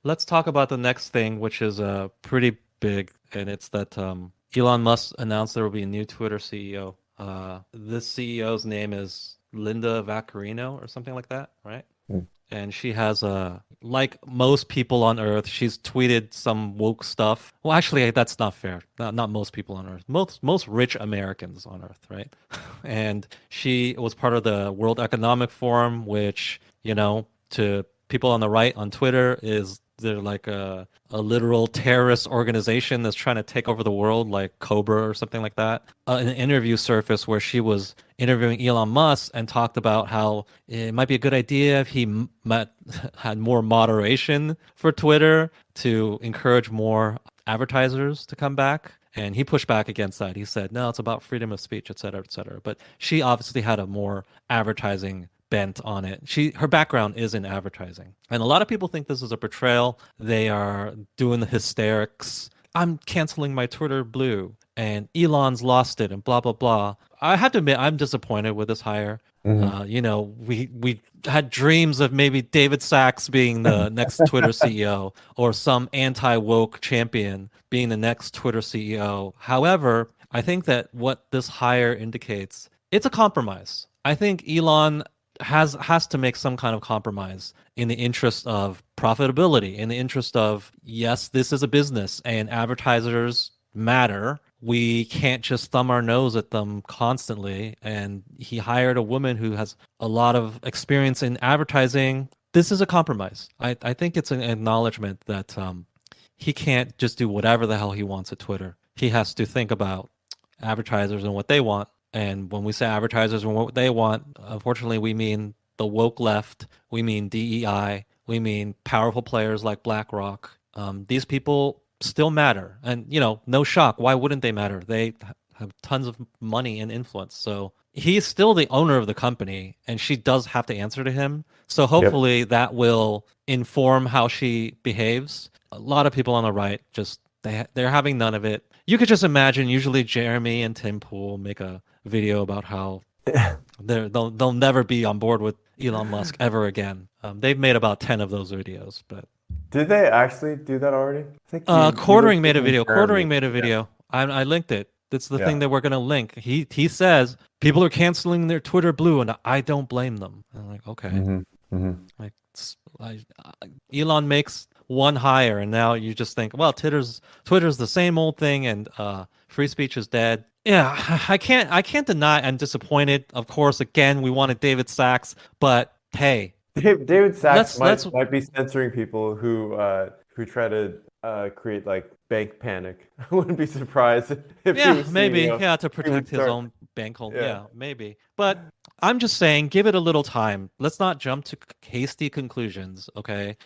let's talk about the next thing, which is pretty big, and it's that Elon Musk announced there will be a new Twitter CEO. This CEO's name is Linda Vaccarino or something like that, right? Mm. And she has like most people on Earth, she's tweeted some woke stuff. Well, actually, that's not fair. Not most people on Earth. Most rich Americans on Earth, right? And she was part of the World Economic Forum, which, to people on the right on Twitter is they're like a literal terrorist organization that's trying to take over the world, like Cobra or something like that. An interview surfaced where she was interviewing Elon Musk and talked about how it might be a good idea if he had more moderation for Twitter to encourage more advertisers to come back. And he pushed back against that. He said, no, it's about freedom of speech, et cetera, et cetera. But she obviously had a more advertising bent on it. Her background is in advertising. And a lot of people think this is a portrayal. They are doing the hysterics. I'm canceling my Twitter Blue and Elon's lost it and blah blah blah. I have to admit I'm disappointed with this hire. Hmm. We had dreams of maybe David Sachs being the next Twitter CEO or some anti-woke champion being the next Twitter CEO. However, I think that what this hire indicates, it's a compromise. I think Elon has to make some kind of compromise in the interest of profitability, in the interest of, yes, this is a business and advertisers matter. We can't just thumb our nose at them constantly. And he hired a woman who has a lot of experience in advertising. This is a compromise. I think it's an acknowledgement that he can't just do whatever the hell he wants at Twitter. He has to think about advertisers and what they want. And when we say advertisers and what they want, unfortunately, we mean the woke left. We mean DEI. We mean powerful players like BlackRock. These people still matter. And, no shock. Why wouldn't they matter? They have tons of money and influence. So he's still the owner of the company, and she does have to answer to him. So Yep. hopefully that will inform how she behaves. A lot of people on the right just they're having none of it. You could just imagine. Usually, Jeremy and Tim Pool make a video about how they'll never be on board with Elon Musk ever again. They've made about 10 of those videos, but Did they actually do that already? I think you Quartering linked made it a in video. Jeremy. Quartering made a Yeah. video. I linked it. That's the thing Yeah. that we're gonna link. He says people are canceling their Twitter Blue, and I don't blame them. And I'm like, okay, Hmm. Hmm. like Elon makes one hire, and now you just think, well, Twitter's the same old thing, and free speech is dead. Yeah, I can't deny I'm disappointed. Of course, again, we wanted David Sachs, but hey, David Sachs let's might be censoring people who try to create like bank panic. I wouldn't be surprised if he yeah, was maybe. CEO. Yeah, to He would protect his start. own bank hold. Yeah. Yeah, maybe. But I'm just saying, give it a little time. Let's not jump to hasty conclusions, okay?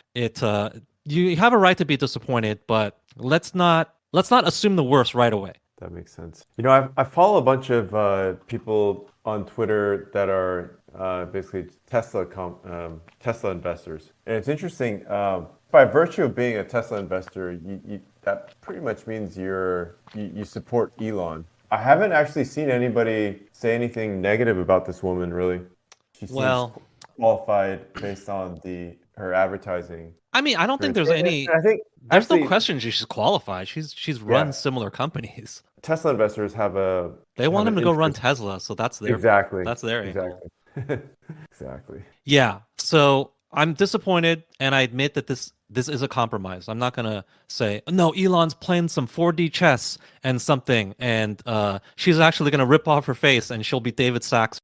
You have a right to be disappointed, but let's not assume the worst right away. That makes sense. I follow a bunch of people on Twitter that are basically Tesla investors, and it's interesting. By virtue of being a Tesla investor, that pretty much means you support Elon. I haven't actually seen anybody say anything negative about this woman. Really, she seems Well, qualified based on the her advertising I mean, I don't think experience. there's And any I think there's no actually, question she's qualified. She's run yeah, similar companies. Tesla investors They have want an him to go run interest. Tesla, so Exactly. that's their angle. Exactly. Exactly. Yeah. So I'm disappointed, and I admit that this is a compromise. I'm not gonna say no. Elon's playing some 4D chess and something, and she's actually gonna rip off her face, and she'll be David Sachs.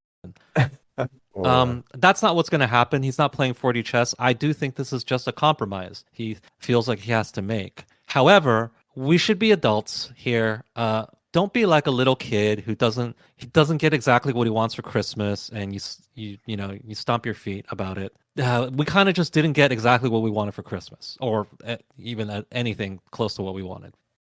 Or That's not what's gonna happen. He's not playing 4D chess. I do think this is just a compromise he feels like he has to make. However, we should be adults here. Don't be like a little kid who doesn't get exactly what he wants for Christmas, and you stomp your feet about it. We kind of just didn't get exactly what we wanted for Christmas, or even anything close to what we wanted.